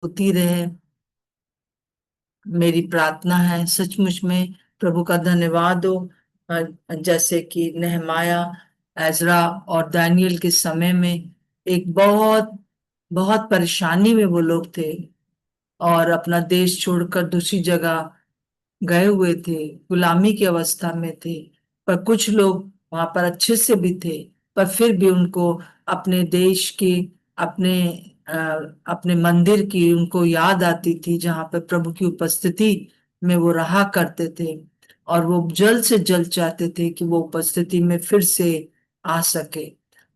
होती रहे, मेरी प्रार्थना है। सचमुच में प्रभु का धन्यवाद हो। जैसे कि नेहमाया, एजरा और दानियल के समय में एक बहुत बहुत परेशानी में वो लोग थे और अपना देश छोड़कर दूसरी जगह गए हुए थे, गुलामी की अवस्था में थे। पर कुछ लोग वहां पर अच्छे से भी थे, पर फिर भी उनको अपने देश की, अपने अ, अपने मंदिर की उनको याद आती थी, जहाँ पर प्रभु की उपस्थिति में वो रहा करते थे। और वो जल्द से जल्द चाहते थे कि वो उपस्थिति में फिर से आ सके।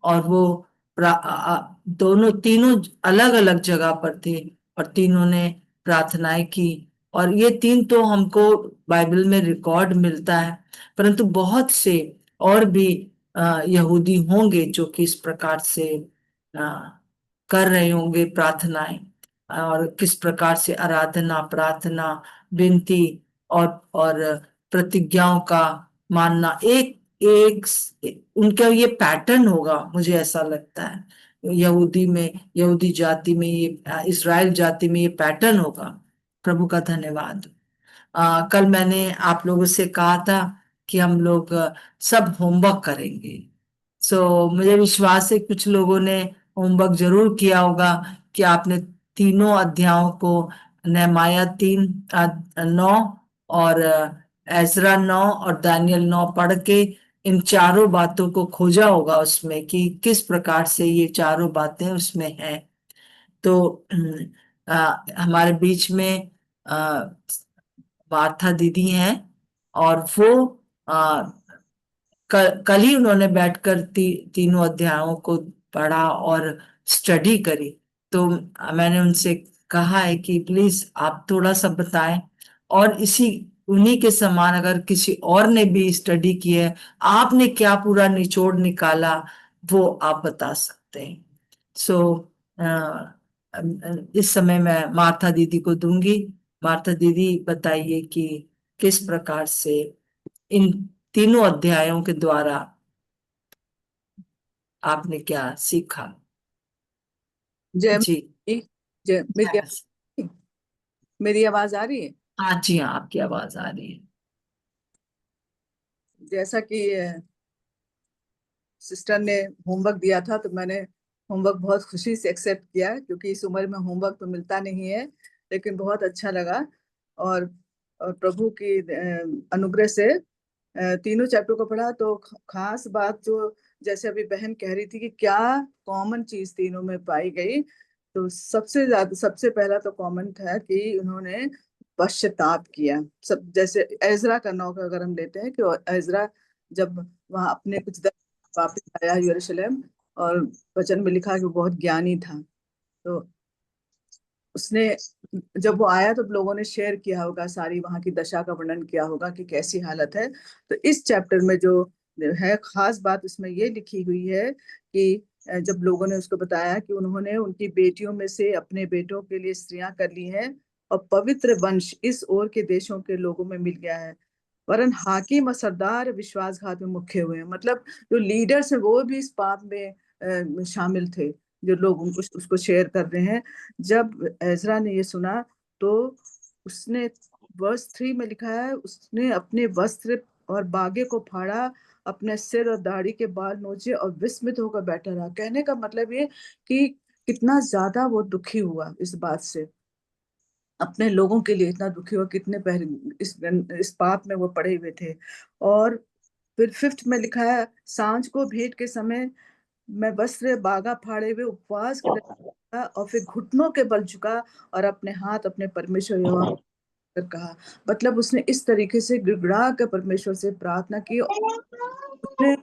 और वो दोनों तीनों अलग अलग जगह पर थे और तीनों ने प्रार्थनाएं की। और ये तीन तो हमको बाइबल में रिकॉर्ड मिलता है, परंतु बहुत से और भी यहूदी होंगे जो कि इस प्रकार से कर रहे होंगे प्रार्थनाएं, और किस प्रकार से आराधना, प्रार्थना, विनती और प्रतिज्ञाओं का मानना एक एक उनका ये पैटर्न होगा, मुझे ऐसा लगता है। यहूदी में, यहूदी जाति में ये, इस्राएल जाति में ये पैटर्न होगा। प्रभु का धन्यवाद। कल मैंने आप लोगों से कहा था कि हम लोग सब होमवर्क करेंगे। मुझे विश्वास है कुछ लोगों ने होमवर्क जरूर किया होगा कि आपने तीनों अध्यायों को, नेहमाया 3:9 और एजरा 9 और दानियल 9 पढ़ के इन चारों बातों को खोजा होगा उसमें कि किस प्रकार से ये चारों बातें उसमें हैं। तो हमारे बीच में वार्था दीदी हैं, और वो कल ही उन्होंने बैठकर तीनों अध्यायों को पढ़ा और स्टडी करी। तो मैंने उनसे कहा है कि प्लीज आप थोड़ा सा बताएं, और इसी उन्हीं के समान अगर किसी और ने भी स्टडी की है, आपने क्या पूरा निचोड़ निकाला, वो आप बता सकते हैं। सो इस समय मैं मार्था दीदी को दूंगी। मार्था दीदी, बताइए कि किस प्रकार से इन तीनों अध्यायों के द्वारा आपने क्या सीखा। जय जी। जी, जय। मेरी आवाज आ रही है? हाँ जी, हाँ, आपकी आवाज आ रही है। जैसा कि सिस्टर ने होमवर्क दिया था, तो मैंने होमवर्क बहुत खुशी से एक्सेप्ट किया, क्योंकि इस उम्र में होमवर्क तो मिलता नहीं है। लेकिन बहुत अच्छा लगा। और, और प्रभु की अनुग्रह से तीनों चैप्टर को पढ़ा, तो खास बात जो, जैसे अभी बहन कह रही थी कि क्या कॉमन चीज तीनों में पाई गई, तो सबसे ज्यादा, सबसे पहला तो कॉमन था कि उन्होंने पश्चाताप किया। सब जैसे एजरा का नौ का अगर हम लेते हैं, कि एजरा जब वहां अपने कुछ वापस आया यरूशलेम, और वचन में लिखा कि वो बहुत ज्ञानी था। तो उसने, जब वो आया तो लोगों ने शेयर किया होगा, सारी वहां की दशा का वर्णन किया होगा कि कैसी हालत है। तो इस चैप्टर में जो है खास बात उसमें ये लिखी हुई है कि जब लोगों ने उसको बताया कि उन्होंने उनकी बेटियों में से अपने बेटों के लिए स्त्रियां कर ली हैं, और पवित्र वंश इस ओर के देशों के लोगों में मिल गया है, वरन हाकिम और सरदार विश्वासघात में मुख्य हुए हैं। मतलब जो लीडर्स हैं वो भी इस पाप में शामिल थे, जो लोग उनको उसको शेयर कर रहे हैं। जब एजरा ने ये सुना, तो उसने, वर्स 3 में लिखा है, उसने अपने वस्त्र और बागे को फाड़ा, अपने सिर और दाढ़ी के बाल नोचे और विस्मित होकर बैठा रहा। कहने का मतलब ये कि कितना ज्यादा वो दुखी हुआ इस बात से, अपने लोगों के लिए इतना दुखी हुआ, कितने पहले इस पाप में वो पड़े हुए थे। और फिर 5th में लिखा है, सांझ को भेंट के समय मैं वस्त्र बागा फाड़े हुए उपवास के लगा, और फिर घुटनों के बल झुका और अपने हाथ अपने परमेश्वर यहोवा पर कहा। मतलब उसने इस तरीके से गिड़गिड़ा कर परमेश्वर से प्रार्थना की, और उसने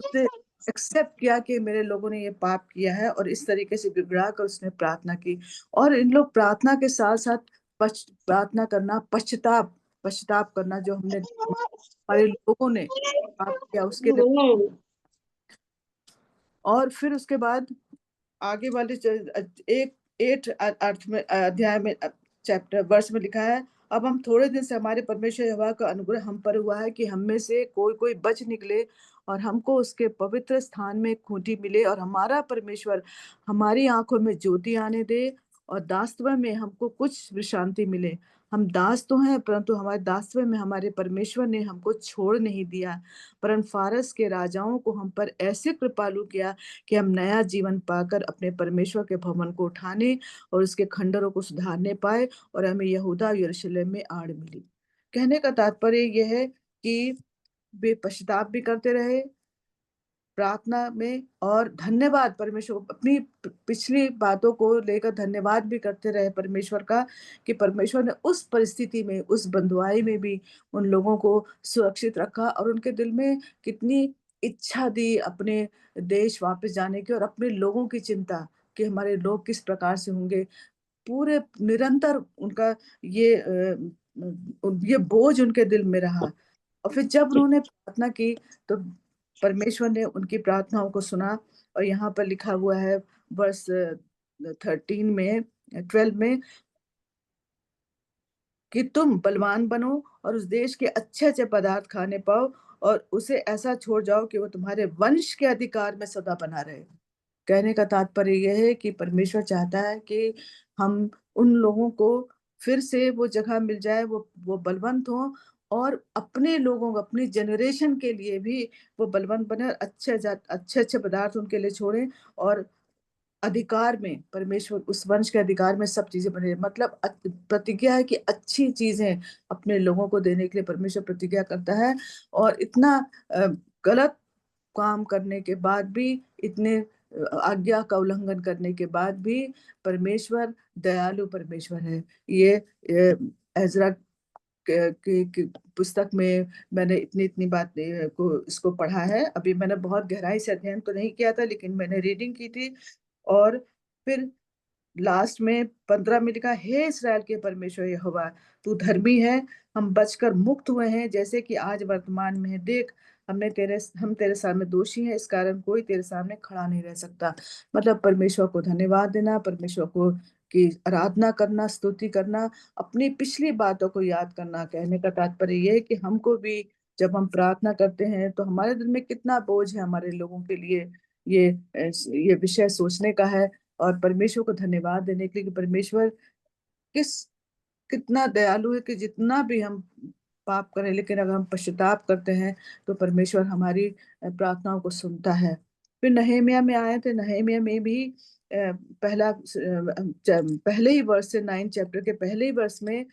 उसने एक्सेप्ट किया कि मेरे लोगों ने ये पाप किया है, और इस तरीके से गिड़गिड़ा कर उसने प्रार्थना की। और इन लोग प्रार्थना के साथ साथ प्रार्थना करना, पश्चाताप पश्चाताप करना, जो हमने हमारे लोगों ने पाप किया उसके लिए। और फिर उसके बाद आगे वाले एक 8 अर्थ में, अध्याय में, चैप्टर वर्ष में लिखा है, अब हम थोड़े दिन से हमारे परमेश्वर यहोवा का अनुग्रह हम पर हुआ है कि हम में से कोई कोई बच निकले, और हमको उसके पवित्र स्थान में खूंटी मिले, और हमारा परमेश्वर हमारी आंखों में ज्योति आने दे, और दासत्व में हमको कुछ विश्रांति मिले। हम दास तो हैं, परंतु हमारे दासत्व में हमारे परमेश्वर ने हमको छोड़ नहीं दिया, वरन फारस के राजाओं को हम पर ऐसे कृपालु किया कि हम नया जीवन पाकर अपने परमेश्वर के भवन को उठाने और उसके खंडरों को सुधारने पाए, और हमें यहूदा और यरूशलेम में आड़ मिली। कहने का तात्पर्य यह है कि वे पश्चाताप भी करते रहे प्रार्थना में, और धन्यवाद परमेश्वर को, अपनी पिछली बातों को लेकर धन्यवाद भी करते रहे परमेश्वर का, कि परमेश्वर ने उस परिस्थिति में, उस बंधुआई में भी उन लोगों को सुरक्षित रखा, और उनके दिल में कितनी इच्छा दी अपने देश वापस जाने की, और अपने लोगों की चिंता कि हमारे लोग किस प्रकार से होंगे। पूरे निरंतर उनका ये ये बोझ उनके दिल में रहा। और फिर जब उन्होंने प्रार्थना की तो परमेश्वर ने उनकी प्रार्थनाओं को सुना। और यहाँ पर लिखा हुआ है वर्ष 13 में, 12 में, कि तुम बलवान बनो और उस देश के अच्छे अच्छे पदार्थ खाने पाओ, और उसे ऐसा छोड़ जाओ कि वो तुम्हारे वंश के अधिकार में सदा बना रहे। कहने का तात्पर्य यह है कि परमेश्वर चाहता है कि हम उन लोगों को फिर से वो जगह मिल जाए, वो बलवंत हो, और अपने लोगों को, अपनी जनरेशन के लिए भी वो बलवंत बने, और अच्छे अच्छे पदार्थ उनके लिए छोड़ें, और अधिकार में, परमेश्वर उस वंश के अधिकार में सब चीजें बने। मतलब प्रतिज्ञा है कि अच्छी चीजें अपने लोगों को देने के लिए परमेश्वर प्रतिज्ञा करता है। और इतना गलत काम करने के बाद भी, इतने आज्ञा का उल्लंघन करने के बाद भी, परमेश्वर दयालु परमेश्वर है। ये एजरा की पुस्तक में मैंने इतनी इतनी बात को इसको पढ़ा है। अभी मैंने बहुत गहराई से अध्ययन तो नहीं किया था, लेकिन मैंने रीडिंग की थी। और फिर लास्ट में 15 में लिखा, हे इस्राएल के परमेश्वर यहोवा, तू धर्मी है, हम बचकर मुक्त हुए हैं जैसे कि आज वर्तमान में है। देख, हम तेरे सामने दोषी हैं, इस कारण कोई तेरे सामने खड़ा नहीं रह सकता। मतलब परमेश्वर को धन्यवाद देना, परमेश्वर को की आराधना करना, स्तुति करना, अपनी पिछली बातों को याद करना। कहने का तात्पर्य यह है कि हमको भी जब हम प्रार्थना करते हैं तो हमारे दिल में कितना बोझ है हमारे लोगों के लिए, ये ये विषय सोचने का है। और परमेश्वर को धन्यवाद देने के लिए कि परमेश्वर किस कितना दयालु है, कि जितना भी हम पाप करें, लेकिन अगर हम पश्चाताप करते हैं तो परमेश्वर हमारी प्रार्थनाओं को सुनता है। फिर नहेमिया में आए थे। नहेमिया में भी पहले ही वर्ष से, 9 चैप्टर के पहले ही वर्ष में,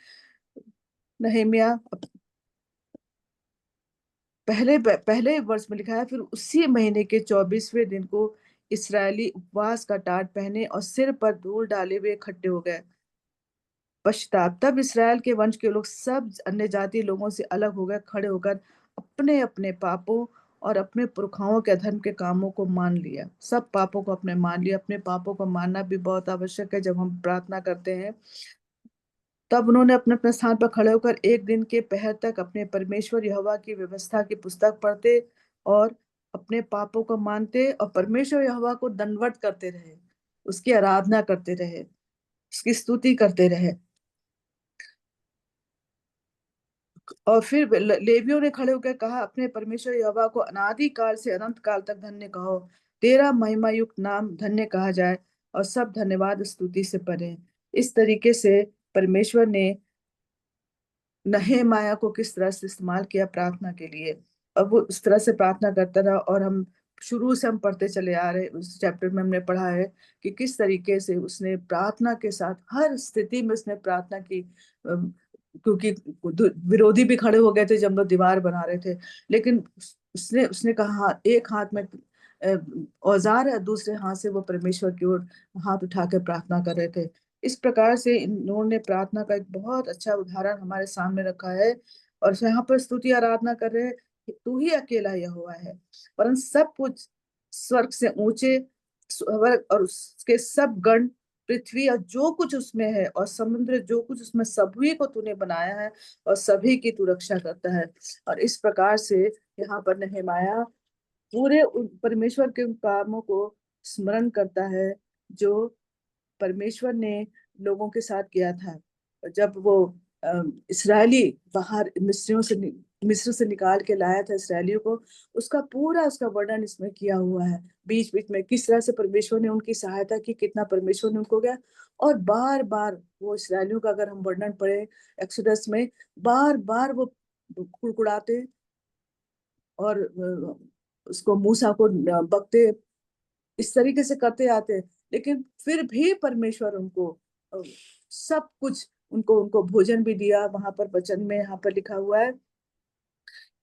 नहेमिया पहले वर्ष में लिखा है, फिर उसी महीने के 24वें दिन को इसराइली उपवास का टाट पहने और सिर पर धूल डाले हुए इकट्ठे हो गए। पश्चात तब इसराइल के वंश के लोग सब अन्य जाति लोगों से अलग हो गए, खड़े होकर अपने अपने पापों और अपने पुरखाओं के अधर्म के कामों को मान लिया। सब पापों को अपने मान लिया। अपने पापों को मानना भी बहुत आवश्यक है जब हम प्रार्थना करते हैं। तब उन्होंने अपने अपने स्थान पर खड़े होकर एक दिन के पहर तक अपने परमेश्वर यहोवा की व्यवस्था की पुस्तक पढ़ते और अपने पापों को मानते और परमेश्वर यहोवा को दंडवत करते रहे, उसकी आराधना करते रहे, उसकी स्तुति करते रहे। और फिर लेवियों ने खड़े होकर कहा, अपने परमेश्वर यहोवा को अनादि काल से अनंत काल तक धन्य कहो, तेरा महिमा युक्त नाम धन्य कहा जाए, और सब धन्यवाद स्तुति से परे। इस तरीके से परमेश्वर ने नहेमाया को किस तरह से इस्तेमाल किया प्रार्थना के लिए। अब वो उस तरह से प्रार्थना करता रहा, और हम शुरू से हम पढ़ते चले आ रहे, उस चैप्टर में हमने पढ़ा है कि किस तरीके से उसने प्रार्थना के साथ हर स्थिति में उसने प्रार्थना की। क्योंकि विरोधी भी खड़े हो गए थे जब लोग दीवार बना रहे थे, लेकिन उसने उसने कहा, हाँ, एक हाथ में औजार है, दूसरे हाथ से वो परमेश्वर की ओर हाथ उठा के प्रार्थना कर रहे थे। इस प्रकार से इन्होंने प्रार्थना का एक बहुत अच्छा उदाहरण हमारे सामने रखा है। और यहाँ पर स्तुति आराधना कर रहे हैं कि तू ही अकेला यहोवा है, परंतु सब कुछ स्वर्ग से ऊंचे, स्वर्ग और उसके सब गण, पृथ्वी और जो कुछ उसमें है, और समुद्र जो कुछ उसमें, सभी को तूने बनाया है और सभी की तू रक्षा करता है। और इस प्रकार से यहाँ पर नहमाया पूरे परमेश्वर के उन कामों को स्मरण करता है जो परमेश्वर ने लोगों के साथ किया था। जब वो इसराइली बाहर मिस्र से निकाल के लाया था इसराइलियों को, उसका वर्णन इसमें किया हुआ है। बीच बीच में किस तरह से परमेश्वर ने उनकी सहायता की, कितना परमेश्वर ने उनको क्या और बार बार वो इसराइलियों का अगर हम वर्णन पढ़े एक्सोडस में, बार बार वो कुड़कुड़ाते और उसको मूसा को बकते, इस तरीके से करते आते। लेकिन फिर भी परमेश्वर उनको सब कुछ, उनको उनको भोजन भी दिया। वहां पर वचन में यहाँ पर लिखा हुआ है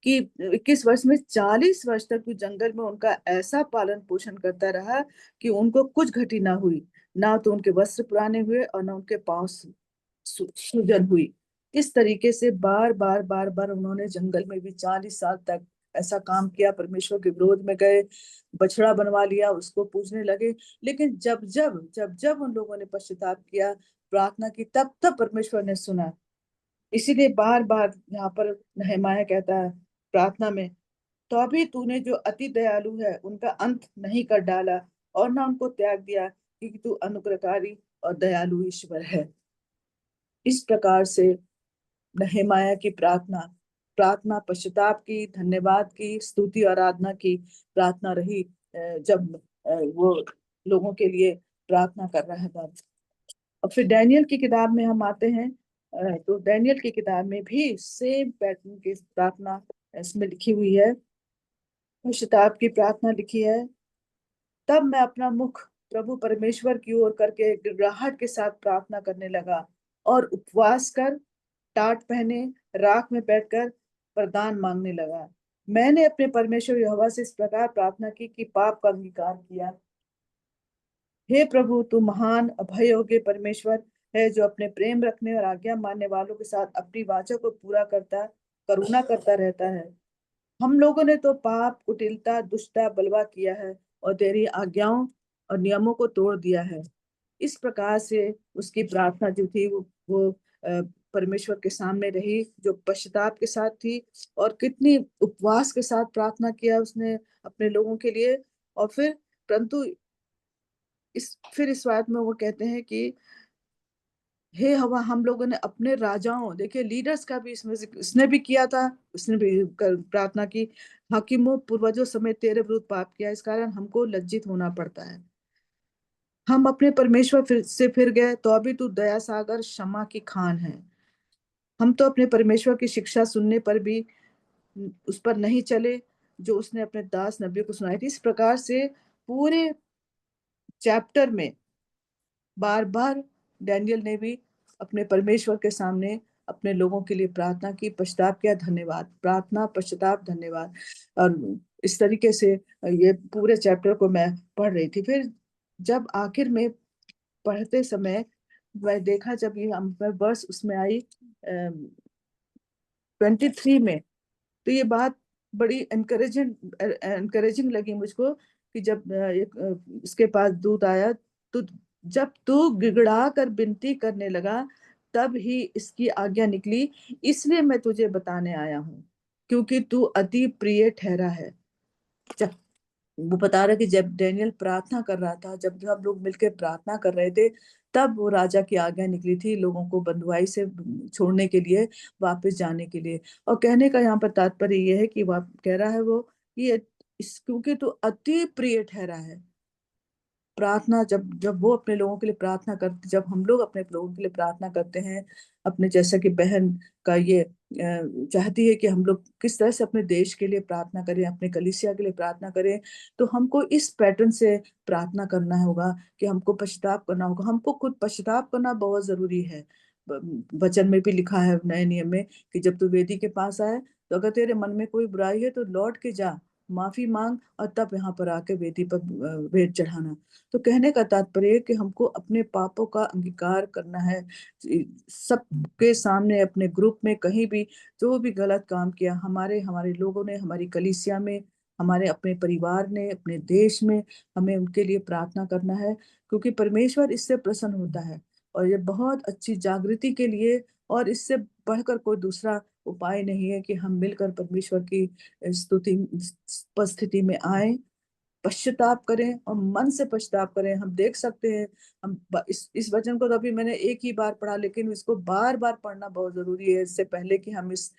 कि 21 वर्ष में 40 वर्ष तक वो जंगल में उनका ऐसा पालन पोषण करता रहा कि उनको कुछ घटी ना हुई, ना तो उनके वस्त्र पुराने हुए और ना उनके पांव सूजन हुई। इस तरीके से बार बार बार बार उन्होंने जंगल में भी 40 साल तक ऐसा काम किया। परमेश्वर के विरोध में गए, बछड़ा बनवा लिया, उसको पूजने लगे। लेकिन जब उन लोगों ने पश्चाताप किया, प्रार्थना की, तब तब परमेश्वर ने सुना। इसीलिए बार बार यहाँ पर नहमाया कहता है प्रार्थना में, तो अभी तूने जो अति दयालु है उनका अंत नहीं कर डाला और ना उनको त्याग दिया, क्योंकि तू अनुग्रहकारी और दयालु ईश्वर है। इस प्रकार से नहमाया की प्रार्थना, प्रार्थना पश्चाताप की, धन्यवाद की, स्तुति और आराधना की प्रार्थना रही। जब वो लोगों के लिए प्रार्थना कर रहा था। और फिर डैनियल की किताब में हम आते हैं, तो डैनियल की किताब में भी सेम पैटर्न की प्रार्थना इसमें लिखी हुई है, पश्चाताप की प्रार्थना लिखी है। तब मैं अपना मुख प्रभु परमेश्वर की ओर करके गिड़गिड़ाहट के साथ प्रार्थना करने लगा और उपवास कर, टाट पहने, राख में बैठकर वरदान मांगने लगा। मैंने अपने परमेश्वर यहोवा से इस प्रकार प्रार्थना की कि पाप का अंगीकार किया। हे प्रभु, तू महान अभय योग्य परमेश्वर है, जो अपने प्रेम रखने और आज्ञा मानने वालों के साथ अपनी वाचा को पूरा करता, करुणा करता रहता है। हम लोगों ने तो पाप, कुटिलता, दुष्टता, बलवा किया है और तेरी आज्ञाओं और नियमों को तोड़ दिया है। इस प्रकार से उसकी प्रार्थना जो थी वो परमेश्वर के सामने रही, जो पश्चाताप के साथ थी। और कितनी उपवास के साथ प्रार्थना किया उसने अपने लोगों के लिए। और फिर परंतु इस बात में वो कहते हैं कि हे हवा, हम लोगों ने अपने राजाओं, देखिए लीडर्स का भी इसमें इसने भी किया था, उसने भी प्रार्थना की, हाकिमों पूर्वजों समेत तेरे विरुद्ध पाप किया, इस कारण हमको लज्जित होना पड़ता है। हम अपने परमेश्वर फिर गए, तो अभी तू दया सागर क्षमा की खान है। हम तो अपने परमेश्वर की शिक्षा सुनने पर भी उस पर नहीं चले, जो उसने अपने दास नबियों को सुनाई थी। इस प्रकार से पूरे चैप्टर में बार बार डैनियल ने भी अपने परमेश्वर के सामने अपने लोगों के लिए प्रार्थना की, पश्चाताप किया, धन्यवाद, प्रार्थना, पश्चाताप, धन्यवाद। और इस तरीके से ये पूरे चैप्टर को मैं पढ़ रही थी। फिर जब आखिर में पढ़ते समय मैं देखा, जब ये वर्ष उसमें आई 23 में, तो ये बात बड़ी एनकरेजिंग लगी मुझको कि जब इसके पास दूत आया, तो जब तू गिड़गिड़ा कर विनती करने लगा, तब ही इसकी आज्ञा निकली, इसलिए मैं तुझे बताने आया हूँ, क्योंकि तू अति प्रिय ठहरा है। वो बता रहा कि जब डैनियल प्रार्थना कर रहा था, जब सब लोग मिलकर प्रार्थना कर रहे थे, तब वो राजा की आज्ञा निकली थी लोगों को बंधुआई से छोड़ने के लिए, वापस जाने के लिए। और कहने का यहाँ पर तात्पर्य ये है कि वह कह रहा है वो कि क्योंकि तू अति प्रिय ठहरा है। प्रार्थना, जब जब वो अपने लोगों के लिए प्रार्थना करते, जब हम लोग अपने लोगों के लिए प्रार्थना करते हैं, अपने जैसा कि बहन का ये चाहती है कि हम लोग किस तरह से अपने देश के लिए प्रार्थना करें, अपने कलीसिया के लिए प्रार्थना करें, तो हमको इस पैटर्न से प्रार्थना करना होगा कि हमको पश्चाताप करना होगा। हमको खुद पश्चाताप करना बहुत जरूरी है। वचन में भी लिखा है नए नियम में कि जब तू वेदी के पास आए, तो अगर तेरे मन में कोई बुराई है तो लौट के जा, माफी मांग, और तब यहाँ पर आके वेदी पर भेंट चढ़ाना। तो कहने का तात्पर्य कि हमको अपने पापों का अंगीकार करना है, सबके सामने, अपने ग्रुप में, कहीं भी जो भी गलत काम किया हमारे हमारे लोगों ने, हमारी कलीसिया में, हमारे अपने परिवार ने, अपने देश में, हमें उनके लिए प्रार्थना करना है, क्योंकि परमेश्वर इससे प्रसन्न होता है। और ये बहुत अच्छी जागृति के लिए, और इससे बढ़कर कोई दूसरा उपाय नहीं है कि हम मिलकर परमेश्वर की स्तुति उपस्थिति में आए, पश्चाताप करें और मन से पश्चाताप करें। हम देख सकते हैं, हम इस वचन को तो अभी मैंने एक ही बार पढ़ा, लेकिन इसको बार बार पढ़ना बहुत जरूरी है, इससे पहले कि हम इस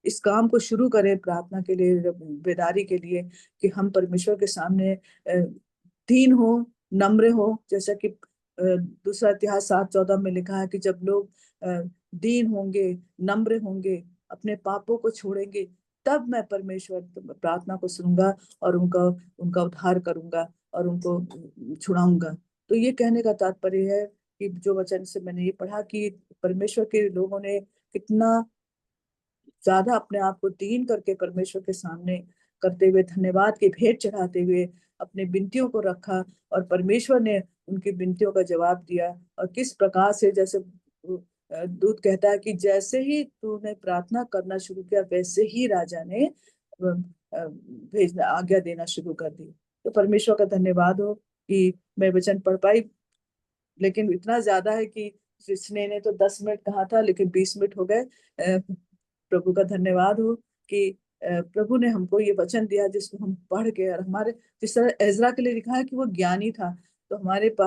इस काम को शुरू करें प्रार्थना के लिए, बेदारी के लिए, कि हम परमेश्वर के सामने दीन हो, नम्र हो, जैसा कि दूसरा इतिहास 7:14 में लिखा है कि जब लोग दीन होंगे, नम्र होंगे, अपने पापों को छोड़ेंगे, तब मैं परमेश्वर प्रार्थना को सुनूंगा और उनका उनका उद्धार करूंगा और उनको छुड़ाऊंगा। तो ये कहने का तात्पर्य है कि जो वचन से मैंने ये पढ़ा कि परमेश्वर के लोगों ने कितना ज्यादा अपने आप को दीन करके परमेश्वर के सामने करते हुए, धन्यवाद की भेंट चढ़ाते हुए अपने विनतियों को रखा, और परमेश्वर ने उनकी विनतियों का जवाब दिया। और किस प्रकार से, जैसे दूत कहता है कि जैसे ही तूने प्रार्थना करना शुरू किया, वैसे ही राजा ने भेजना, आज्ञा देना शुरू कर दी। तो परमेश्वर का धन्यवाद हो कि मैं वचन पढ़ पाई, लेकिन इतना ज्यादा है कि कृष्ण ने तो 10 मिनट कहा था, लेकिन 20 मिनट हो गए। प्रभु का धन्यवाद हो कि प्रभु ने हमको ये वचन दिया जिसको हम पढ़ के, और हमारे जिस तरह एजरा के लिए लिखा है कि वो ज्ञानी था, तो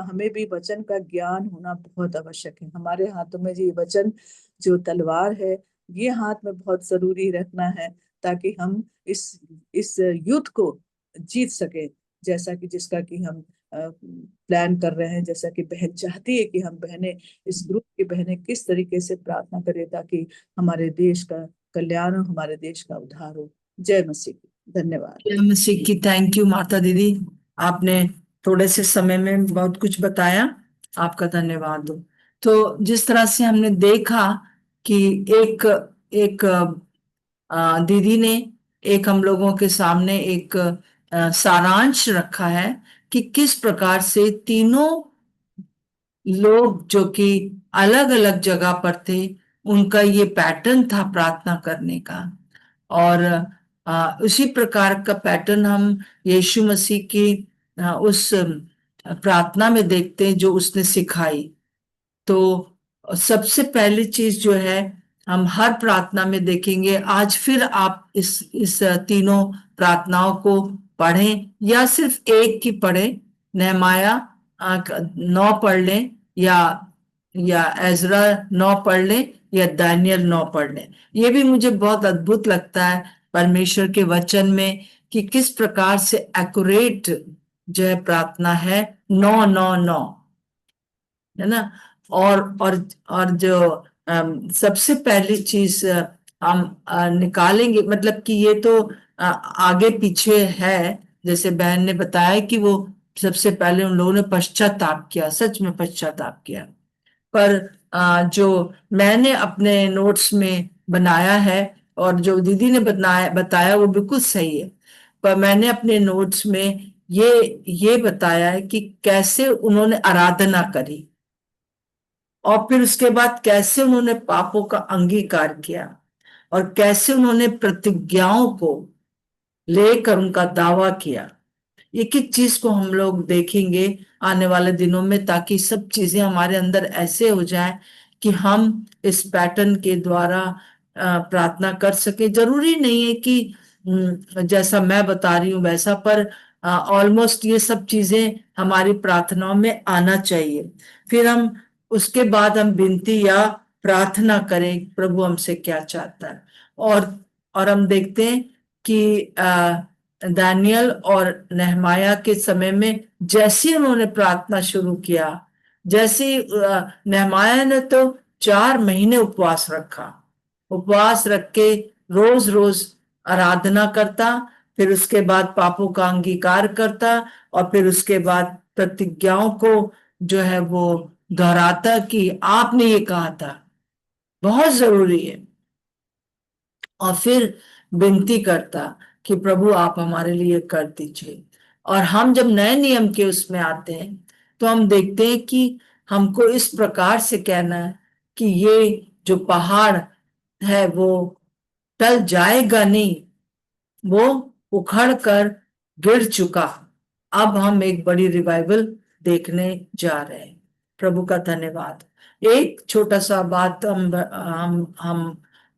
हमें भी वचन का ज्ञान होना बहुत आवश्यक है। हमारे हाथों में ये वचन जो तलवार है, ये हाथ में बहुत जरूरी रखना है, ताकि हम इस युद्ध को जीत सके, जैसा कि जिसका कि हम प्लान कर रहे हैं। जैसा कि बहन चाहती है कि हम बहनें, इस ग्रुप की बहनें किस तरीके से प्रार्थना करें ताकि हमारे देश का कल्याण हो, हमारे देश का उद्धार हो। जय मसीह की। धन्यवाद। जय मसीह की। थैंक यू माता दीदी, आपने थोड़े से समय में बहुत कुछ बताया, आपका धन्यवाद हो। तो जिस तरह से हमने देखा कि एक एक दीदी ने एक हम लोगों के सामने एक सारांश रखा है कि किस प्रकार से तीनों लोग जो कि अलग अलग जगह पर थे, उनका ये पैटर्न था प्रार्थना करने का। और उसी प्रकार का पैटर्न हम यीशु मसीह की उस प्रार्थना में देखते हैं जो उसने सिखाई। तो सबसे पहली चीज जो है, हम हर प्रार्थना में देखेंगे। आज फिर आप इस तीनों प्रार्थनाओं को पढ़ें या सिर्फ एक की पढ़ें। नेहमाया 9 पढ़ लें, या एजरा 9 पढ़ लें, या दानियल 9 पढ़ लें। ये भी मुझे बहुत अद्भुत लगता है परमेश्वर के वचन में कि किस प्रकार से एक्यूरेट जो है प्रार्थना है, 9 9 9, है ना। और जो सबसे पहली चीज हम निकालेंगे, मतलब कि ये तो आगे पीछे है। जैसे बहन ने बताया कि वो सबसे पहले उन लोगों ने पश्चाताप किया, सच में पश्चाताप किया। पर जो मैंने अपने नोट्स में बनाया है और जो दीदी ने बताया वो बिल्कुल सही है। पर मैंने अपने नोट्स में ये बताया है कि कैसे उन्होंने आराधना करी, और फिर उसके बाद कैसे उन्होंने पापों का अंगीकार किया, और कैसे उन्होंने प्रतिज्ञाओं को लेकर उनका दावा किया। एक एक चीज को हम लोग देखेंगे आने वाले दिनों में, ताकि सब चीजें हमारे अंदर ऐसे हो जाए कि हम इस पैटर्न के द्वारा प्रार्थना कर सके। जरूरी नहीं है कि जैसा मैं बता रही हूँ वैसा, पर ऑलमोस्ट ये सब चीजें हमारी प्रार्थनाओं में आना चाहिए। फिर हम उसके बाद हम विनती या प्रार्थना करें प्रभु हमसे क्या चाहता है। और हम देखते हैं कि दानियल और नेहमाया के समय में जैसे ही उन्होंने प्रार्थना शुरू किया, जैसे ही नेहमाया ने तो 4 महीने उपवास रखा, उपवास रख के रोज रोज आराधना करता, फिर उसके बाद पापों का अंगीकार करता, और फिर उसके बाद प्रतिज्ञाओं को जो है वो दोहराता कि आपने ये कहा था, बहुत जरूरी है। और फिर विनती करता कि प्रभु आप हमारे लिए कर दीजिए। और हम जब नए नियम के उसमें आते हैं तो हम देखते हैं कि हमको इस प्रकार से कहना है कि ये जो पहाड़ है वो टल जाएगा नहीं, वो उखड़ कर गिर चुका। अब हम एक बड़ी रिवाइवल देखने जा रहे हैं। प्रभु का धन्यवाद। एक छोटा सा बात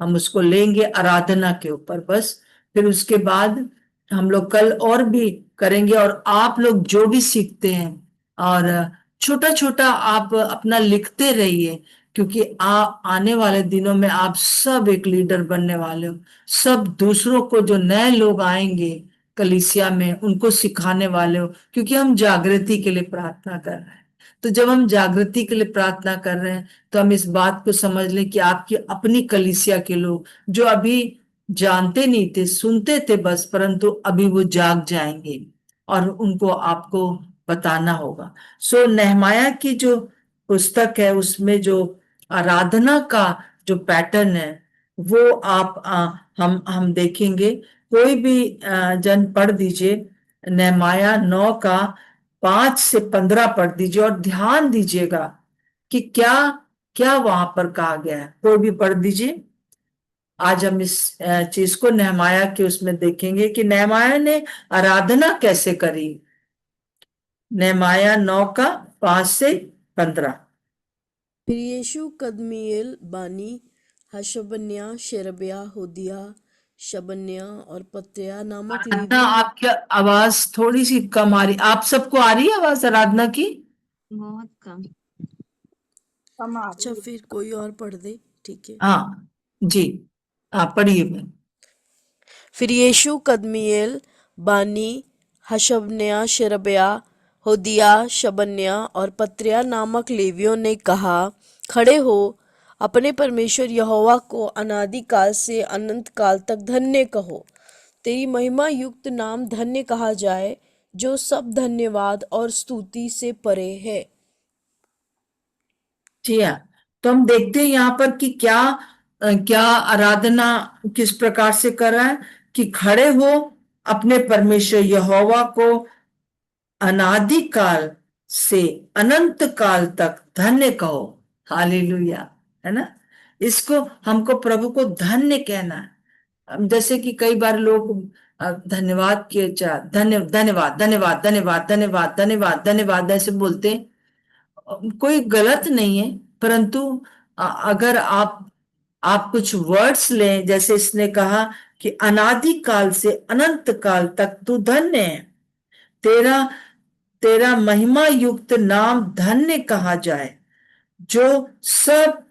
हम उसको लेंगे आराधना के ऊपर बस। फिर उसके बाद हम लोग कल और भी करेंगे, और आप लोग जो भी सीखते हैं, और छोटा छोटा आप अपना लिखते रहिए, क्योंकि आने वाले दिनों में आप सब एक लीडर बनने वाले हो। सब दूसरों को, जो नए लोग आएंगे कलीसिया में, उनको सिखाने वाले हो, क्योंकि हम जागृति के लिए प्रार्थना कर रहे हैं। तो जब हम जागृति के लिए प्रार्थना कर रहे हैं तो हम इस बात को समझ लें कि आपकी अपनी कलीसिया के लोग जो अभी जानते नहीं थे, सुनते थे बस, परंतु अभी वो जाग जाएंगे और उनको आपको बताना होगा। सो नेहमाया की जो पुस्तक है उसमें जो आराधना का जो पैटर्न है वो आप हम देखेंगे। कोई भी जन पढ़ दीजिए, नेहमाया 9 का 5 से 15 पढ़ दीजिए और ध्यान दीजिएगा कि क्या क्या वहां पर कहा गया है। कोई भी पढ़ दीजिए। आज हम इस चीज को नेहमाया के उसमें देखेंगे कि नेहमाया ने आराधना कैसे करी। नेहमाया 9 का 5 से 15। फिर यीशु कदमीएल बानी हशबन्याह शेरब्याह होदिया शबन्याह और पत्याह नामक आराधना, लेवियों ने आपकी आवाज थोड़ी सी कम आ रही। आप सबको आ रही है आवाज आराधना की? बहुत कम। अच्छा फिर कोई और पढ़ दे, ठीक है। हाँ जी, आप पढ़िए। फिर यीशु कदमीएल बानी हशबन्याह शेरब्याह होदिया शबन्याह और पत्याह नामक लेवियों ने कहा, खड़े हो, अपने परमेश्वर यहोवा को अनादि काल से अनंत काल तक धन्य कहो। तेरी महिमा युक्त नाम धन्य कहा जाए, जो सब धन्यवाद और स्तुति से परे है। जी हाँ, तो हम देखते हैं यहाँ पर कि क्या आराधना किस प्रकार से कर रहा है कि खड़े हो, अपने परमेश्वर यहोवा को अनादि काल से अनंत काल तक धन्य कहो। हालेलुया, है ना। इसको हमको प्रभु को धन्य कहना है। जैसे कि कई बार लोग धन्यवाद के धन्यवाद धन्यवाद धन्यवाद धन्यवाद धन्यवाद धन्यवाद ऐसे बोलते हैं। कोई गलत नहीं है, परंतु अगर आप कुछ वर्ड्स लें, जैसे इसने कहा कि अनादि काल से अनंत काल तक तू धन्य है, तेरा तेरा महिमा युक्त नाम धन्य कहा जाए, जो सब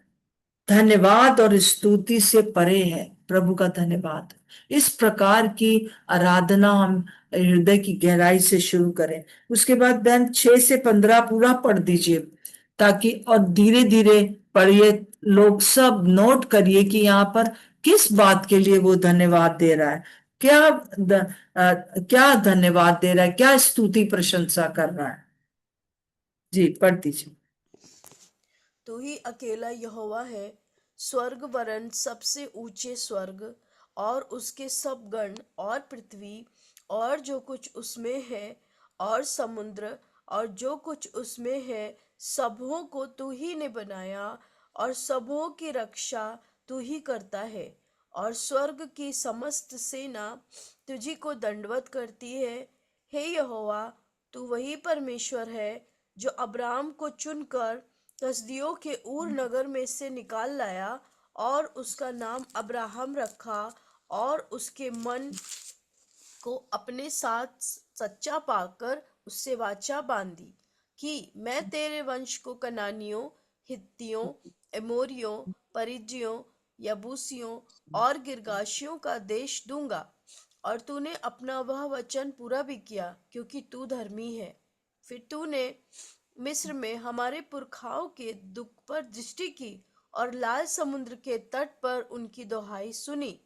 धन्यवाद और स्तुति से परे है। प्रभु का धन्यवाद। इस प्रकार की आराधना हम हृदय की गहराई से शुरू करें। उसके बाद बहन 6 से 15 पूरा पढ़ दीजिए, ताकि और धीरे धीरे पढ़िए। लोग सब नोट करिए कि यहाँ पर किस बात के लिए वो धन्यवाद दे रहा है, क्या धन्यवाद दे रहा है, क्या स्तुति प्रशंसा कर रहा है। जी पढ़ दीजिए। तू ही अकेला यहोवा है, स्वर्ग वरन सबसे ऊंचे स्वर्ग और उसके सब गण और पृथ्वी और जो कुछ उसमें है और समुद्र और जो कुछ उसमें है, सबों को तू ही ने बनाया और सबों की रक्षा तू ही करता है। और स्वर्ग की समस्त सेना तुझी को दंडवत करती है। हे यहोवा, तू वही परमेश्वर है जो अब्राम को चुनकर कसदियों के ऊर नगर में से निकाल लाया और उसका नाम अब्राहम रखा और उसके मन को अपने साथ सच्चा पाकर उससे वाचा बांधी कि मैं तेरे वंश को कनानियों, हित्तियों, एमोरियों, परिज्जियों, यबूसियों और गिर्गाशियों का देश दूंगा। और तूने अपना वह वचन पूरा भी किया, क्योंकि तू धर्मी है। फिर तूने मिस्र में हमारे पुरखाओं के दुख पर दृष्टि की और लाल समुद्र के तट पर उनकी दुहाई सुनी।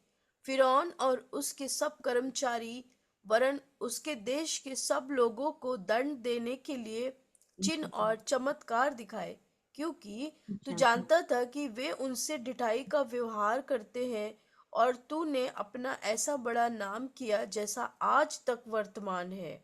फिरौन और उसके सब कर्मचारी वरन उसके देश के सब लोगों को दंड देने के लिए चिन्ह और चमत्कार दिखाए, क्योंकि तू जानता था कि वे उनसे ढिठाई का व्यवहार करते हैं। और तूने अपना ऐसा बड़ा नाम किया जैसा आज तक वर्तमान है।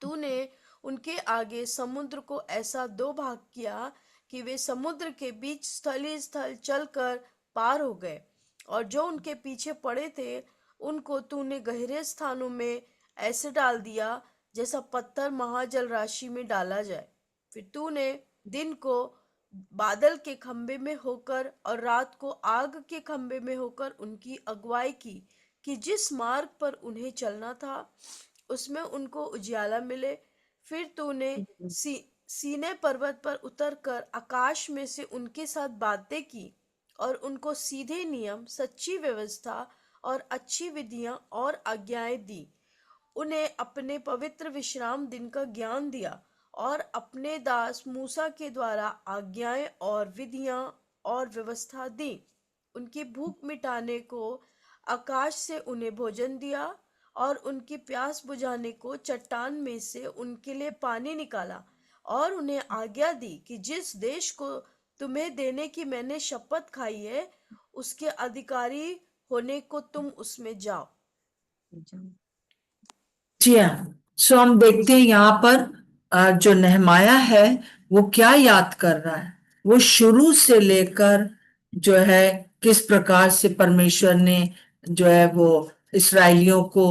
तूने उनके आगे समुद्र को ऐसा दो भाग किया कि वे समुद्र के बीच स्थली स्थल चलकर पार हो गए, और जो उनके पीछे पड़े थे उनको तूने गहरे स्थानों में ऐसे डाल दिया जैसा पत्थर महाजल राशि में डाला जाए। फिर तूने दिन को बादल के खंबे में होकर और रात को आग के खंबे में होकर उनकी अगुवाई की कि जिस मार्ग पर उन्हें चलना था उसमें उनको उजियाला मिले। फिर तूने सीने पर्वत पर उतरकर आकाश में से उनके साथ बातें की और उनको सीधे नियम, सच्ची व्यवस्था और अच्छी विधियां और आज्ञाएं दी। उन्हें अपने पवित्र विश्राम दिन का ज्ञान दिया और अपने दास मूसा के द्वारा आज्ञाएं और विधियां और व्यवस्था दी। उनकी भूख मिटाने को आकाश से उन्हें भोजन दिया और उनकी प्यास बुझाने को चट्टान में से उनके लिए पानी निकाला, और उन्हें आज्ञा दी कि जिस देश को तुम्हें देने की मैंने शपथ खाई है, उसके अधिकारी होने को तुम उसमें जाओ। जी हाँ। सो हम देखते हैं यहाँ पर जो नेहमाया है वो क्या याद कर रहा है। वो शुरू से लेकर जो है किस प्रकार से परमेश्वर ने जो है वो इसराइलियों को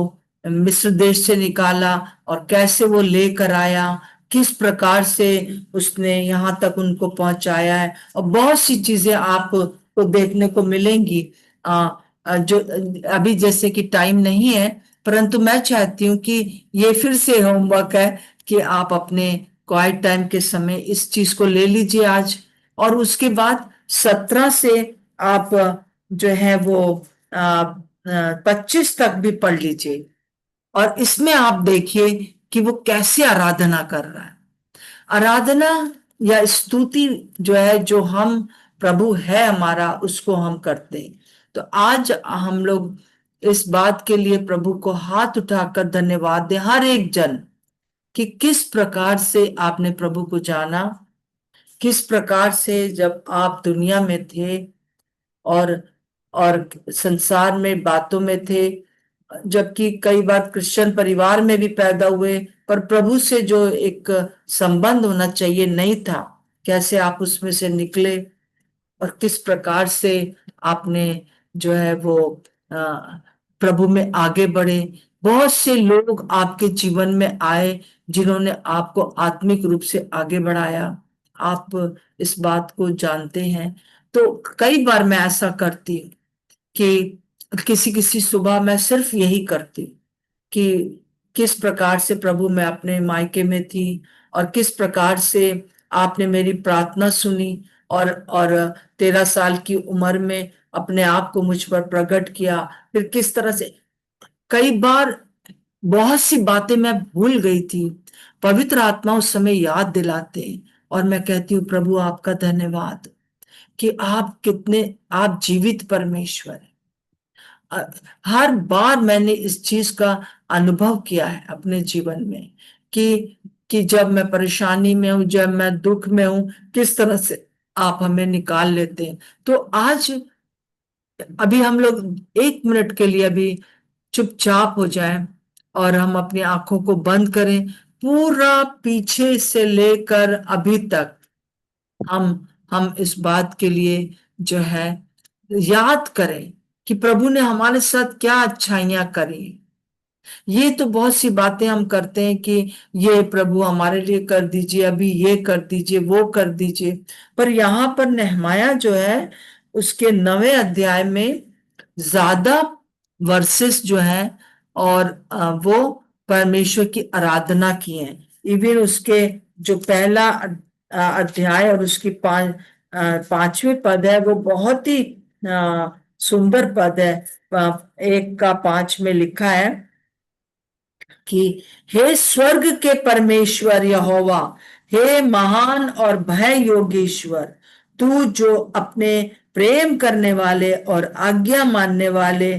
मिस्र देश से निकाला और कैसे वो लेकर आया, किस प्रकार से उसने यहाँ तक उनको पहुंचाया है, और बहुत सी चीजें आपको देखने को मिलेंगी। जो अभी जैसे कि टाइम नहीं है, परंतु मैं चाहती हूँ कि ये फिर से होमवर्क है कि आप अपने क्वाइट टाइम के समय इस चीज को ले लीजिए आज, और उसके बाद 17 से आप जो है वो 25 तक भी पढ़ लीजिए, और इसमें आप देखिए कि वो कैसे आराधना कर रहा है। आराधना या स्तुति जो है, जो हम प्रभु है हमारा, उसको हम करते हैं। तो आज हम लोग इस बात के लिए प्रभु को हाथ उठाकर धन्यवाद दें, हर एक जन, कि किस प्रकार से आपने प्रभु को जाना, किस प्रकार से जब आप दुनिया में थे और संसार में बातों में थे, जबकि कई बार क्रिश्चियन परिवार में भी पैदा हुए, पर प्रभु से जो एक संबंध होना चाहिए नहीं था, कैसे आप उसमें से निकले और किस प्रकार से आपने जो है वो प्रभु में आगे बढ़े। बहुत से लोग आपके जीवन में आए जिन्होंने आपको आत्मिक रूप से आगे बढ़ाया, आप इस बात को जानते हैं। तो कई बार मैं ऐसा करती हूँ कि किसी किसी सुबह मैं सिर्फ यही करती कि किस प्रकार से प्रभु मैं अपने मायके में थी और किस प्रकार से आपने मेरी प्रार्थना सुनी, और 13 साल की उम्र में अपने आप को मुझ पर प्रकट किया। फिर किस तरह से कई बार बहुत सी बातें मैं भूल गई थी, पवित्र आत्मा उस समय याद दिलाते हैं, और मैं कहती हूँ प्रभु आपका धन्यवाद कि आप जीवित परमेश्वर हैं। हर बार मैंने इस चीज का अनुभव किया है अपने जीवन में कि जब मैं परेशानी में हूं, जब मैं दुख में हूं, किस तरह से आप हमें निकाल लेते हैं। तो आज अभी हम लोग 1 मिनट के लिए अभी चुपचाप हो जाएं और हम अपनी आंखों को बंद करें, पूरा पीछे से लेकर अभी तक हम इस बात के लिए जो है याद करें कि प्रभु ने हमारे साथ क्या अच्छाइयां करी। ये तो बहुत सी बातें हम करते हैं कि ये प्रभु हमारे लिए कर दीजिए, अभी ये कर दीजिए, वो कर दीजिए, पर यहाँ पर नेहमाया जो है उसके 9वें अध्याय में ज्यादा वर्सेस जो है, और वो परमेश्वर की आराधना की है। इवन उसके जो पहला अध्याय और उसकी 5वें पद है, वो बहुत ही सुंदर पद है। 1 का 5 में लिखा है कि हे स्वर्ग के परमेश्वर यहोवा, हे महान और भय योगेश्वर, तू जो अपने प्रेम करने वाले और आज्ञा मानने वाले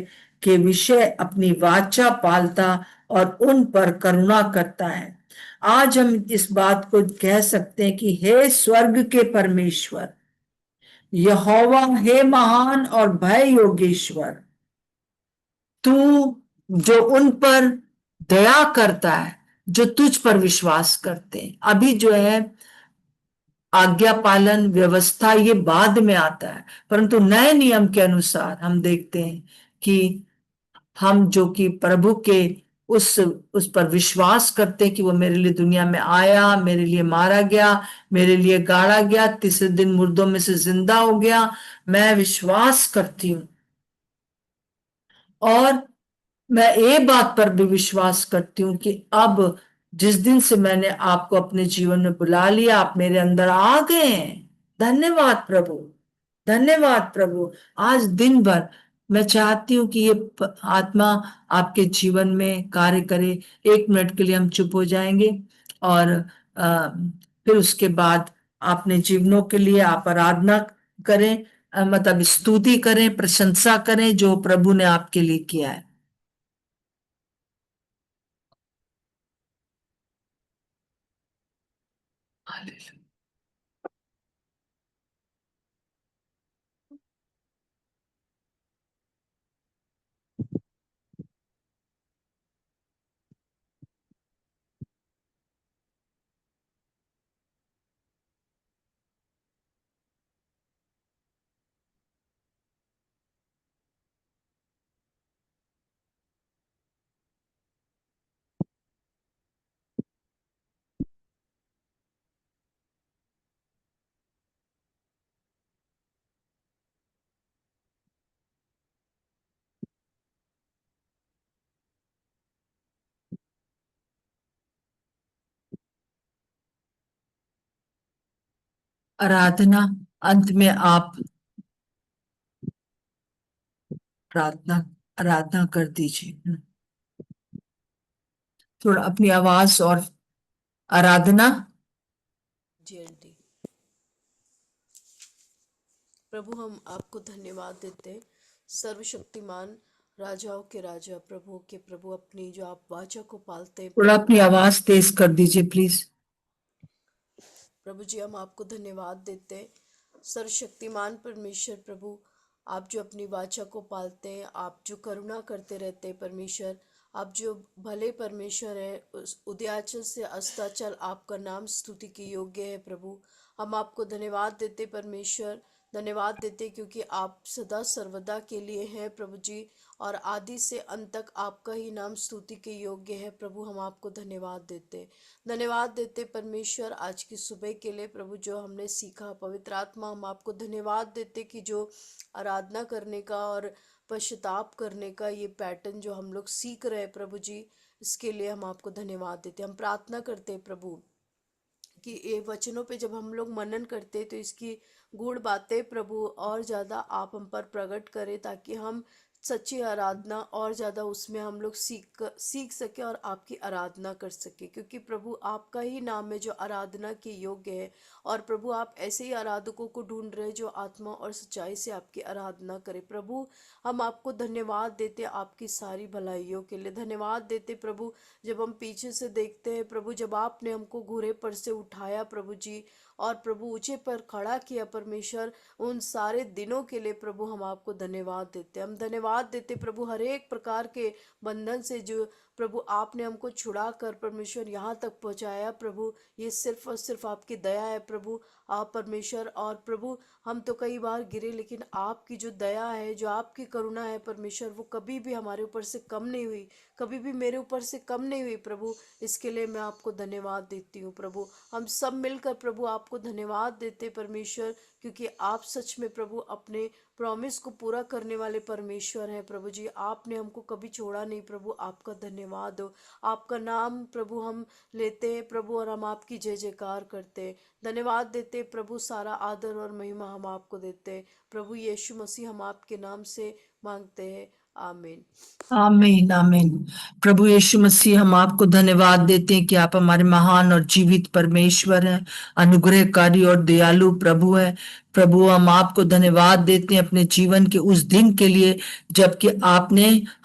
के विषय अपनी वाचा पालता और उन पर करुणा करता है। आज हम इस बात को कह सकते हैं कि हे स्वर्ग के परमेश्वर यहोवा, हे महान और भय योगेश्वर, तू जो उन पर दया करता है जो तुझ पर विश्वास करते हैं। अभी जो है आज्ञा पालन व्यवस्था ये बाद में आता है, परंतु नए नियम के अनुसार हम देखते हैं कि हम जो कि प्रभु के उस पर विश्वास करते हैं कि वो मेरे लिए दुनिया में आया, मेरे लिए मारा गया, मेरे लिए गाड़ा गया, तीसरे दिन मुर्दों में से जिंदा हो गया। मैं विश्वास करती हूँ, और मैं ये बात पर भी विश्वास करती हूँ कि अब जिस दिन से मैंने आपको अपने जीवन में बुला लिया, आप मेरे अंदर आ गए हैं। धन्यवाद प्रभु, धन्यवाद प्रभु। आज दिन भर मैं चाहती हूँ कि ये आत्मा आपके जीवन में कार्य करे। 1 मिनट के लिए हम चुप हो जाएंगे और फिर उसके बाद अपने जीवनों के लिए आप आराधना करें, मतलब स्तुति करें, प्रशंसा करें जो प्रभु ने आपके लिए किया है। हालेलुया। आराधना अंत में आप प्रार्थना आराधना कर दीजिए, थोड़ा अपनी आवाज और आराधना। जी आंटी। प्रभु हम आपको धन्यवाद देते, सर्वशक्तिमान, राजाओं के राजा, प्रभु के प्रभु, अपनी जो आप वाचा को पालते हैं थोड़ा प्रभु। अपनी आवाज तेज कर दीजिए प्लीज। प्रभु जी हम आपको धन्यवाद देते हैं, सर्वशक्तिमान परमेश्वर प्रभु, आप जो अपनी वाचा को पालते हैं, आप जो करुणा करते रहते हैं परमेश्वर, आप जो भले परमेश्वर है, उस उदयाचल से अस्ताचल आपका नाम स्तुति के योग्य है प्रभु। हम आपको धन्यवाद देते परमेश्वर, धन्यवाद देते क्योंकि आप सदा सर्वदा के लिए हैं प्रभु जी, और आदि से अंत तक आपका ही नाम स्तुति के योग्य है प्रभु। हम आपको धन्यवाद देते परमेश्वर आज की सुबह के लिए प्रभु, जो हमने सीखा पवित्र आत्मा, हम आपको धन्यवाद देते कि जो आराधना करने का और पश्चाताप करने का ये पैटर्न जो हम लोग सीख रहे हैं प्रभु जी, इसके लिए हम आपको धन्यवाद देते। हम प्रार्थना करते हैं प्रभु कि ये वचनों पे जब हम लोग मनन करते तो इसकी गूढ़ बातें प्रभु और ज़्यादा आप हम पर प्रकट करें, ताकि हम सच्ची आराधना और ज़्यादा उसमें हम लोग सीख सके और आपकी आराधना कर सके, क्योंकि प्रभु आपका ही नाम है जो आराधना के योग्य है। और प्रभु आप ऐसे ही आराधकों को ढूंढ रहे हैं जो आत्मा और सच्चाई से आपकी आराधना करे प्रभु। हम आपको धन्यवाद देते आपकी सारी भलाइयों के लिए, धन्यवाद देते प्रभु। जब हम पीछे से देखते हैं प्रभु, जब आपने हमको घूरे पर से उठाया प्रभु जी, और प्रभु ऊंचे पर खड़ा किया परमेश्वर, उन सारे दिनों के लिए प्रभु हम आपको धन्यवाद देते। हम धन्यवाद देते प्रभु हर एक प्रकार के बंधन से जो प्रभु आपने हमको छुड़ा कर परमेश्वर यहाँ तक पहुँचाया प्रभु, ये सिर्फ और सिर्फ आपकी दया है प्रभु। आप परमेश्वर, और प्रभु हम तो कई बार गिरे, लेकिन आपकी जो दया है, जो आपकी करुणा है परमेश्वर, वो कभी भी हमारे ऊपर से कम नहीं हुई, कभी भी मेरे ऊपर से कम नहीं हुई प्रभु। इसके लिए मैं आपको धन्यवाद देती हूँ प्रभु। हम सब मिलकर प्रभु आपको धन्यवाद देते परमेश्वर, क्योंकि आप सच में प्रभु अपने प्रॉमिस को पूरा करने वाले परमेश्वर हैं प्रभु जी। आपने हमको कभी छोड़ा नहीं प्रभु, आपका धन्यवाद हो। आपका नाम प्रभु हम लेते हैं प्रभु, और हम आपकी जय जयकार करते हैं, धन्यवाद देते प्रभु। सारा आदर और महिमा हम आपको देते हैं प्रभु यीशु मसीह, हम आपके नाम से मांगते हैं, आमीन। आमीन आमीन। प्रभु यीशु मसीह, हम आपको धन्यवाद देते हैं कि आप हमारे महान और जीवित परमेश्वर हैं, अनुग्रहकारी और दयालु प्रभु है। प्रभु हम आपको धन्यवाद देते हैं अपने जीवन के उस दिन के लिए जबकि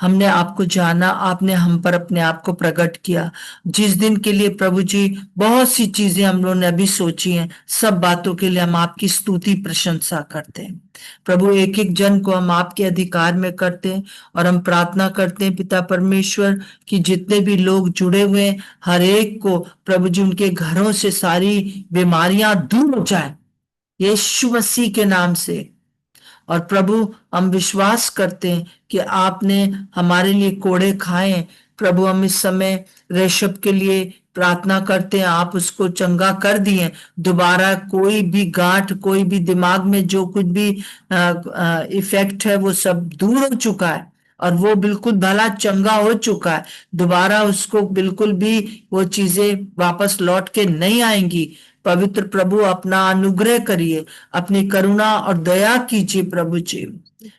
हमने आपको जाना, आपने हम पर अपने आप को प्रकट किया। जिस दिन के लिए प्रभु जी बहुत सी चीजें हम लोगों ने अभी सोची हैं, सब बातों के लिए हम आपकी स्तुति प्रशंसा करते हैं प्रभु। एक एक जन को हम आपके अधिकार में करते हैं और हम प्रार्थना करते हैं पिता परमेश्वर कि जितने भी लोग जुड़े हुए हैं, हर एक को प्रभु जी उनके घरों से सारी बीमारियां दूर हो जाए यीशु मसीह के नाम से। और प्रभु हम विश्वास करते हैं कि आपने हमारे लिए कोड़े खाए। प्रभु हम इस समय ऋषभ के लिए प्रार्थना करते हैं, आप उसको चंगा कर दिए। दोबारा कोई भी गांठ, कोई भी दिमाग में जो कुछ भी इफेक्ट है वो सब दूर हो चुका है और वो बिल्कुल भला चंगा हो चुका है। दोबारा उसको बिल्कुल भी वो चीजें वापस लौट के नहीं आएंगी। पवित्र प्रभु अपना अनुग्रह करिए, अपनी करुणा और दया कीजिए प्रभु जी।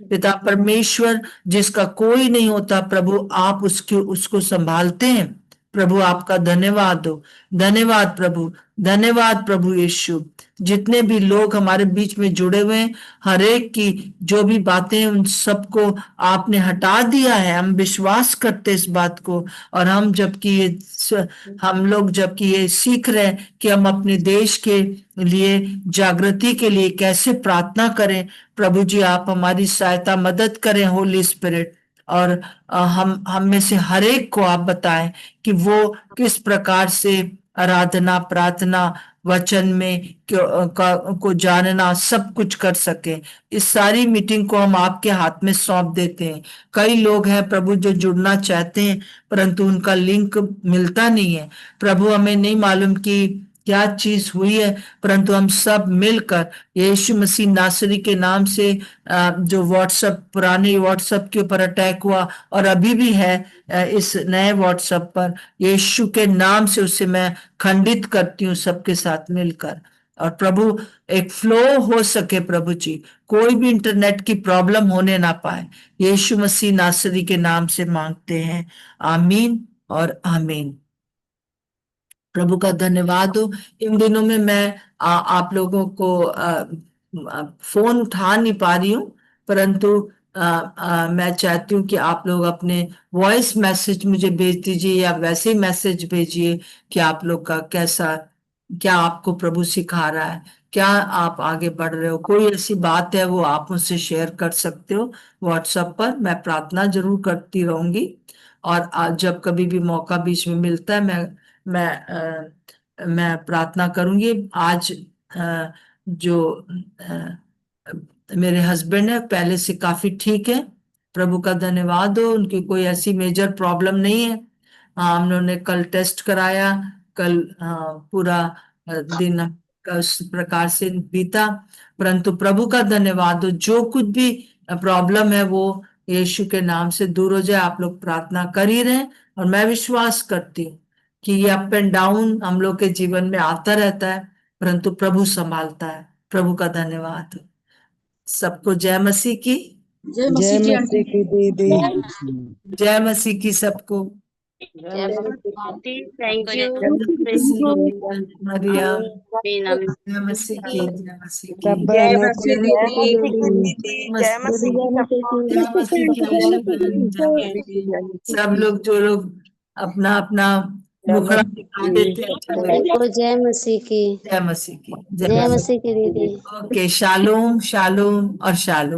पिता परमेश्वर जिसका कोई नहीं होता प्रभु, आप उसको संभालते हैं प्रभु आपका धन्यवाद हो। धन्यवाद प्रभु, धन्यवाद प्रभु यीशु। जितने भी लोग हमारे बीच में जुड़े हुए हैं, हर एक की जो भी बातें हैं उन सबको आपने हटा दिया है। हम विश्वास करते इस बात को, और हम लोग जबकि ये सीख रहे हैं कि हम अपने देश के लिए, जागृति के लिए कैसे प्रार्थना करें। प्रभु जी आप हमारी सहायता मदद करें होली स्पिरिट। और हम में से हर एक को आप बताएं कि वो किस प्रकार से आराधना, प्रार्थना, वचन में को जानना, सब कुछ कर सके। इस सारी मीटिंग को हम आपके हाथ में सौंप देते हैं। कई लोग हैं प्रभु जो जुड़ना चाहते हैं, परंतु उनका लिंक मिलता नहीं है। प्रभु हमें नहीं मालूम कि क्या चीज हुई है, परंतु हम सब मिलकर यीशु मसीह नासरी के नाम से जो व्हाट्सएप, पुराने व्हाट्सएप के ऊपर अटैक हुआ और अभी भी है इस नए व्हाट्सएप पर, यीशु के नाम से उसे मैं खंडित करती हूँ सबके साथ मिलकर। और प्रभु एक फ्लो हो सके प्रभु जी, कोई भी इंटरनेट की प्रॉब्लम होने ना पाए। यीशु मसीह नासरी के नाम से मांगते हैं, आमीन और आमीन। प्रभु का धन्यवाद हो। इन दिनों में मैं आप लोगों को फोन उठा नहीं पा रही हूँ, परंतु मैं चाहती हूँ कि आप लोग अपने वॉइस मैसेज मुझे भेज दीजिए, या वैसे ही मैसेज भेजिए कि आप लोग का कैसा, क्या आपको प्रभु सिखा रहा है, क्या आप आगे बढ़ रहे हो। कोई ऐसी बात है वो आप मुझसे शेयर कर सकते हो व्हाट्सएप पर। मैं प्रार्थना जरूर करती रहूंगी, और जब कभी भी मौका बीच में मिलता है मैं प्रार्थना करूंगी। आज जो मेरे हस्बैंड है पहले से काफी ठीक है, प्रभु का धन्यवाद हो। उनकी कोई ऐसी मेजर प्रॉब्लम नहीं है। हाँ, हम लोगों ने कल टेस्ट कराया, कल पूरा दिन उस प्रकार से बीता। परंतु प्रभु का धन्यवाद हो, जो कुछ भी प्रॉब्लम है वो यीशु के नाम से दूर हो जाए। आप लोग प्रार्थना कर ही रहे हैं, और मैं विश्वास करती हूँ कि ये अप एंड डाउन हम लोग के जीवन में आता रहता है, परंतु प्रभु संभालता है। प्रभु का धन्यवाद हो। सबको जय मसीह की। जय जय मसीह की मसीह की दीदी। जय मसीह की सबको। जय मसीह की। Thank you. जय मसीह मरिया। आमीन। जय मसीह की, जय मसीह की। सब बहनों को जय जय मसीह की दीदी। दीदी, जय मसीह की सबको। जय मसीह की आयशा बहन, जय मसीह की। सब लोग जो लोग अपना अपना मुखड़ा दिखा देते हैं, सबको जय मसीह की। जय मसीह की, जय मसीह की दीदी। ओके, शालोम शालोम और शालोम।